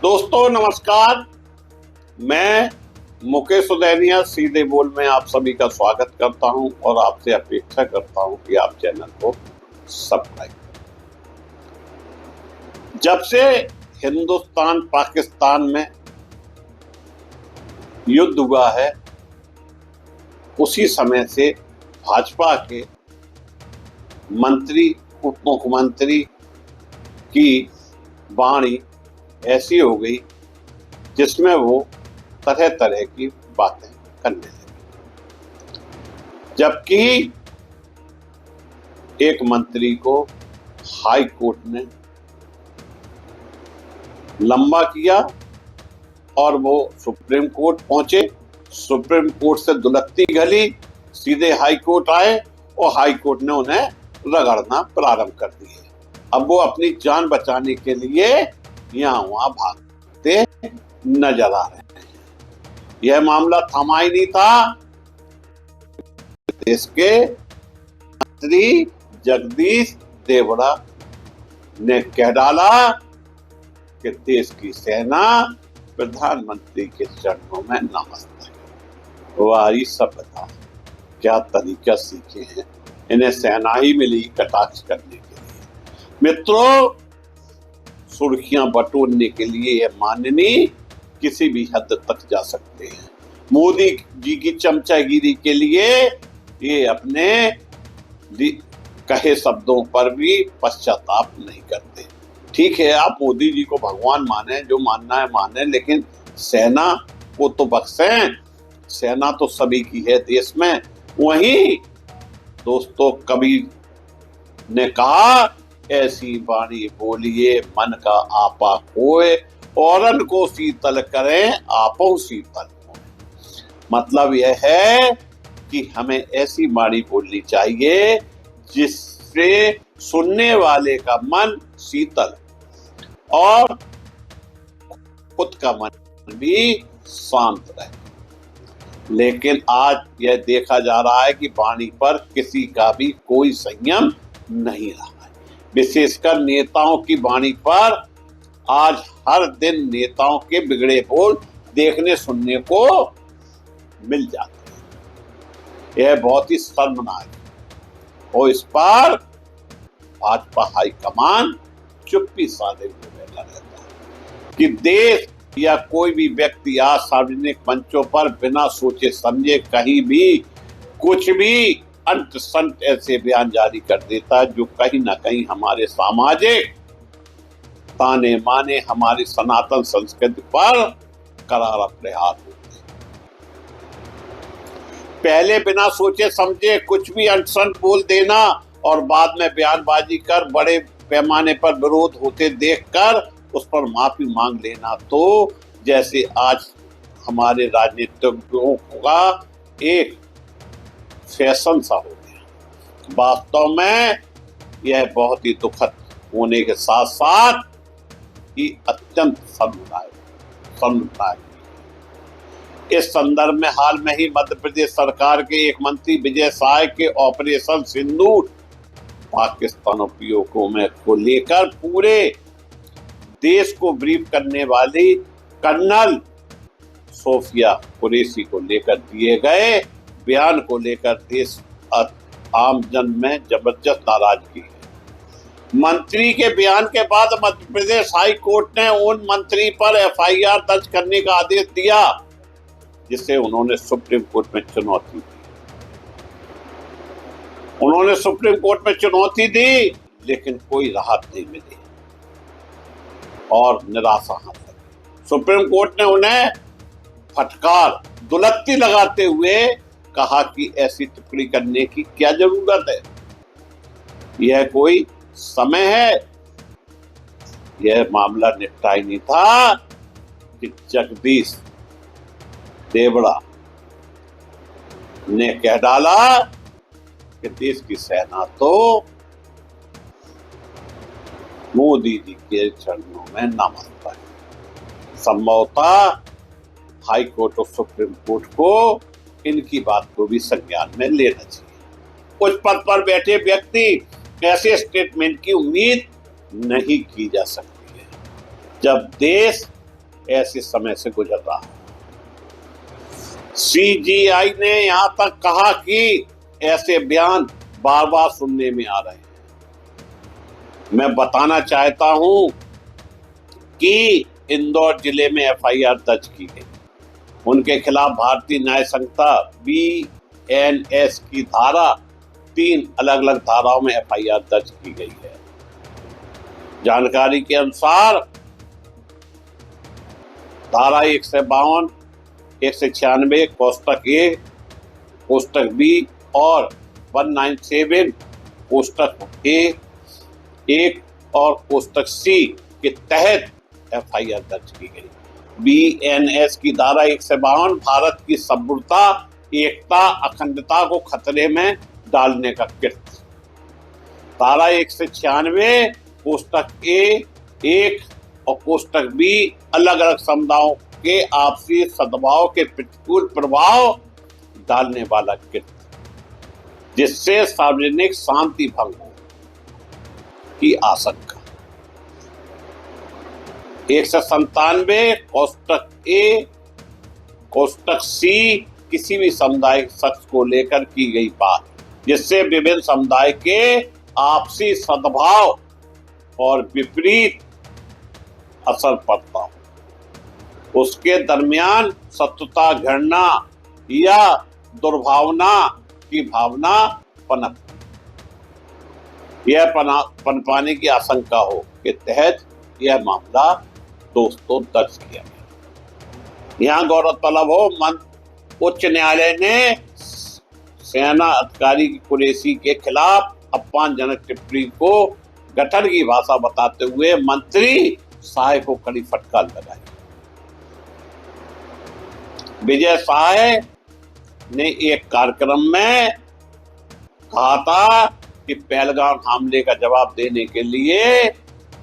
दोस्तों नमस्कार, मैं मुकेश उदैनिया सीधे बोल में आप सभी का स्वागत करता हूं और आपसे अपेक्षा करता हूं कि आप चैनल को सब्सक्राइब करें। जब से हिंदुस्तान पाकिस्तान में युद्ध हुआ है, उसी समय से भाजपा के मंत्री, उप मुख्यमंत्री की वाणी ऐसी हो गई जिसमें वो तरह तरह की बातें करने लगे। जबकि एक मंत्री को हाई कोर्ट ने लंबा किया और वो सुप्रीम कोर्ट पहुंचे। सुप्रीम कोर्ट से दुलत्ती गली, सीधे हाई कोर्ट आए और हाई कोर्ट ने उन्हें रगड़ना प्रारंभ कर दिए। अब वो अपनी जान बचाने के लिए यहाँ वहां भागते नजर आ रहे हैं। यह मामला थमा ही नहीं था। देश के मंत्री जगदीश देवड़ा ने कह डाला कि देश की सेना प्रधानमंत्री के चरणों में नमस्ते। वाह सभ्यता, क्या तरीका सीखे हैं, इन्हें सेना ही मिली कटाक्ष करने के लिए। मित्रों, सुर्खियां बटोरने के लिए यह माननीय किसी भी हद तक जा सकते हैं। मोदी जी की चमचागिरी के लिए ये अपने कहे शब्दों पर भी पश्चाताप नहीं करते। ठीक है, आप मोदी जी को भगवान माने, जो मानना है माने, लेकिन सेना को तो बख्शें। सेना तो सभी की है देश में। वहीं दोस्तों, कबीर ने कहा, ऐसी वाणी बोलिए मन का आपा खोए, औरन को शीतल करें आपो शीतल होए। मतलब यह है कि हमें ऐसी वाणी बोलनी चाहिए जिससे सुनने वाले का मन शीतल और खुद का मन भी शांत रहे। लेकिन आज यह देखा जा रहा है कि वाणी पर किसी का भी कोई संयम नहीं रहा है। विशेषकर नेताओं की वाणी पर आज हर दिन नेताओं के बिगड़े बोल देखने सुनने को मिल जाते हैं। यह बहुत ही शर्मनाक है और इस पर भाजपा हाईकमान चुप्पी साधे हुए बैठा रहता है कि देश या कोई भी व्यक्ति आज सार्वजनिक मंचों पर बिना सोचे समझे कहीं भी कुछ भी अंत संत ऐसे बयान जारी कर देता है जो कहीं ना कहीं हमारे सामाजिक ताने माने, हमारी सनातन संस्कृति पर करारा प्रहार होते हैं। पहले बिना सोचे समझे कुछ भी अंत संत बोल देना और बाद में बयानबाजी कर बड़े पैमाने पर विरोध होते देखकर उस पर माफी मांग लेना, तो जैसे आज हमारे राजनीतिज्ञों का एक फैशन सा हो गया। वास्तव में यह बहुत ही दुखद होने के साथ साथ ही अत्यंत शर्मनाक। इस संदर्भ में हाल में ही मध्य प्रदेश सरकार के एक मंत्री विजय साय के ऑपरेशन सिंदूर पाकिस्तान उपयोगों में को लेकर पूरे देश को ब्रीफ करने वाली कर्नल सोफिया कुरैशी को लेकर दिए गए बयान को लेकर देश आमजन में जबरदस्त नाराजगी है। मंत्री के बयान के बाद मध्य प्रदेश हाई कोर्ट ने उन मंत्री पर एफआईआर दर्ज करने का आदेश दिया जिसे उन्होंने सुप्रीम कोर्ट में चुनौती दी। उन्होंने सुप्रीम कोर्ट में चुनौती दी, लेकिन कोई राहत नहीं मिली और निराशा हाथ लगी। सुप्रीम कोर्ट ने उन्हें फटकार, दुलत्ती लगाते हुए कहा कि ऐसी टिप्पणी करने की क्या जरूरत है, यह कोई समय है। यह मामला निपटा ही नहीं था कि जगदीश देवड़ा ने कह डाला कि देश की सेना तो मोदी जी के चरणों में नमस्ते है। संभवतः हाई कोर्ट और सुप्रीम कोर्ट को इनकी बात को भी संज्ञान में लेना चाहिए। उस पद पर बैठे व्यक्ति ऐसे स्टेटमेंट की उम्मीद नहीं की जा सकती है। जब देश ऐसे समय से गुजर रहा है। सीजीआई ने यहां तक कहा कि ऐसे बयान बार बार सुनने में आ रहे हैं। मैं बताना चाहता हूं कि इंदौर जिले में एफआईआर दर्ज की गई। उनके खिलाफ भारतीय न्याय संहिता बीएनएस की धारा 3 अलग अलग धाराओं में एफआईआर दर्ज की गई है। जानकारी के अनुसार धारा 152, 196 कोष्टक ए, कोष्टक बी और 197 कोष्टक ए 1 और कोष्टक सी के तहत एफआईआर दर्ज की गई। बीएनएस की धारा 152 भारत की संप्रभुता, एकता, अखंडता को खतरे में डालने का कृत्य। धारा 196 कोष्टक ए 1 और कोष्टक बी अलग अलग समुदायों के आपसी सद्भाव के प्रतिकूल प्रभाव डालने वाला कृत्य, जिससे सार्वजनिक शांति भंग हो की आशंका। 197 कोष्टक ए, कोष्टक सी किसी भी सामुदायिक शख्स को लेकर की गई बात, जिससे विभिन्न समुदाय के आपसी सद्भाव और विपरीत असर पड़ता हो, उसके दरमियान शत्रुता, घृणा या दुर्भावना की भावना पनपाने की आशंका हो के तहत यह मामला दोस्तों दर्ज किया गया। यहाँ गौरव तलब हो, उच्च न्यायालय ने सेना अधिकारी कुरैशी के खिलाफ अपमानजनक टिप्पणी को गठन की भाषा बताते हुए मंत्री साय को कड़ी फटकार लगाई। विजय साय ने एक कार्यक्रम में कहा था कि पहलगाम हमले का जवाब देने के लिए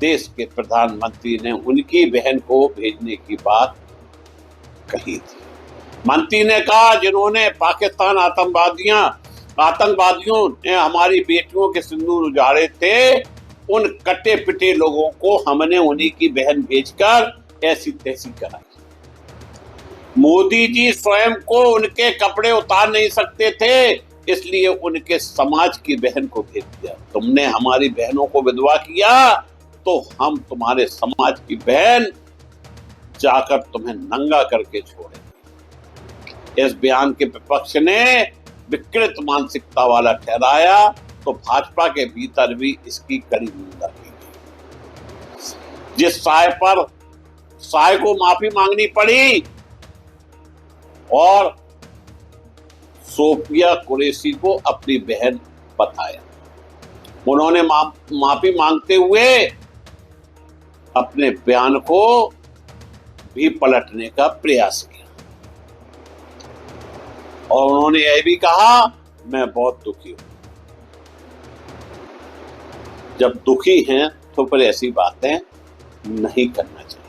देश के प्रधानमंत्री ने उनकी बहन को भेजने की बात कही थी। मंत्री ने कहा, जिन्होंने पाकिस्तान आतंकवादियों ने हमारी बेटियों के सिंदूर उजाड़े थे, उन कटे पिटे लोगों को हमने उन्हीं की बहन भेजकर ऐसी तैसी कराई। मोदी जी स्वयं को उनके कपड़े उतार नहीं सकते थे, इसलिए उनके समाज की बहन को भेज दिया। तुमने हमारी बहनों को विधवा किया तो हम तुम्हारे समाज की बहन जाकर तुम्हें नंगा करके छोड़ेंगे। इस बयान के विपक्ष ने विकृत मानसिकता वाला ठहराया तो भाजपा के भीतर भी इसकी कड़ी निंदा की गई। जिस साय को माफी मांगनी पड़ी और सोफिया कुरैशी को अपनी बहन बताया, उन्होंने माफी मांगते हुए अपने बयान को भी पलटने का प्रयास किया और उन्होंने यह भी कहा, मैं बहुत दुखी हूं। जब दुखी हैं तो फिर ऐसी बातें नहीं करना चाहिए।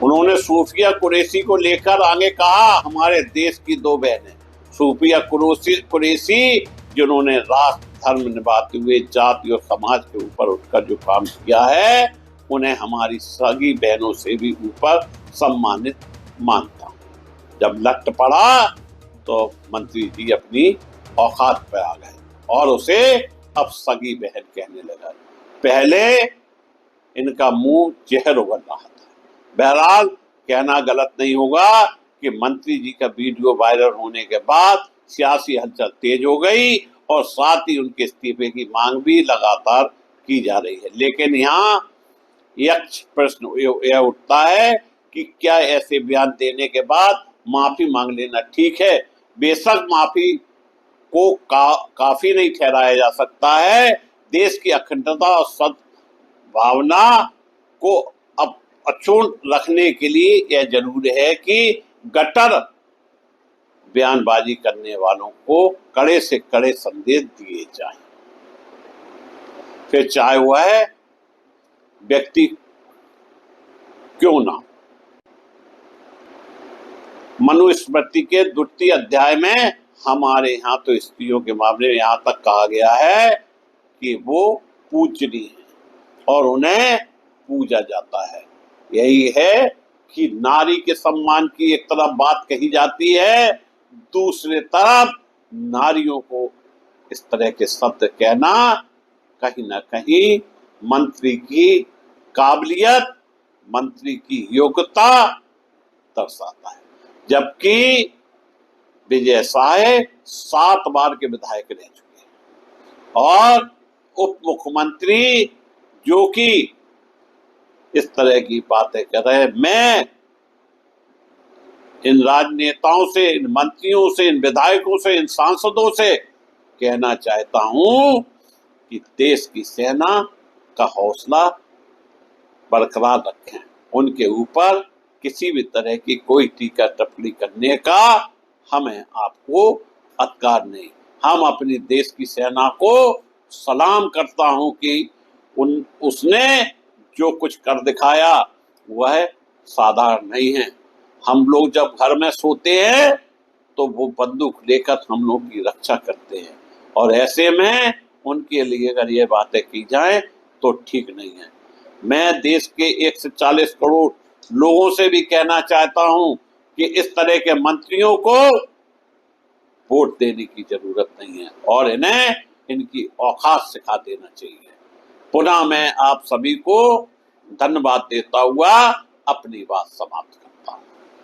उन्होंने सूफिया कुरैशी को लेकर आगे कहा, हमारे देश की 2 बहनें सूफिया कुरैशी जिन्होंने राष्ट्र धर्म निभाते हुए जाति और समाज के ऊपर उठकर जो काम किया है, उन्हें हमारी सगी बहनों से भी ऊपर सम्मानित मानता हूं। जब लट पड़ा तो मंत्री जी अपनी औकात पे आ गए और उसे अब सगी बहन कहने लगा। पहले इनका मुंह जहर उगल रहा था। बहरहाल कहना गलत नहीं होगा कि मंत्री जी का वीडियो वायरल होने के बाद सियासी हलचल तेज हो गई और साथ ही उनके इस्तीफे की मांग भी लगातार की जा रही है। लेकिन यहाँ यक्ष प्रश्न यह उठता है कि क्या ऐसे बयान देने के बाद माफी मांग लेना ठीक है? बेशक माफी को काफी नहीं ठहराया जा सकता है। देश की अखंडता और सद्भावना को अब अक्षुण्ण रखने के लिए यह जरूरी है कि गटर बयानबाजी करने वालों को कड़े से कड़े संदेश दिए जाएं। फिर चाहे वह व्यक्ति क्यों ना। मनुस्मृति के 2 अध्याय में हमारे यहाँ तो स्त्रियों के मामले में यहाँ तक कहा गया है कि वो पूजनीय है और उन्हें पूजा जाता है। यही है कि नारी के सम्मान की एक तरफ बात कही जाती है, दूसरी तरफ नारियों को इस तरह के शब्द कहना कहीं ना कहीं मंत्री की काबिलियत, मंत्री की योग्यता दर्शाता है। जबकि विजय साय 7 बार के विधायक रह चुके हैं और उप मुख्यमंत्री जो कि इस तरह की बातें कर रहे हैं, मैं इन राजनेताओं से, इन मंत्रियों से, इन विधायकों से, इन सांसदों से कहना चाहता हूं कि देश की सेना का हौसला बरकरार रखें। उनके ऊपर किसी भी तरह की कोई टीका टिप्पणी करने का हमें आपको अधिकार नहीं। हम अपनी देश की सेना को सलाम करता हूं कि उसने जो कुछ कर दिखाया वह साधारण नहीं है। हम लोग जब घर में सोते हैं तो वो बंदूक लेकर हम लोग की रक्षा करते हैं, और ऐसे में उनके लिए अगर ये बातें की जाए तो ठीक नहीं है। मैं देश के 140 करोड़ लोगों से भी कहना चाहता हूं कि इस तरह के मंत्रियों को वोट देने की जरूरत नहीं है और इन्हें इनकी औकात सिखा देना चाहिए। पुनः मैं आप सभी को धन्यवाद देता हुआ अपनी बात समाप्त करता हूं।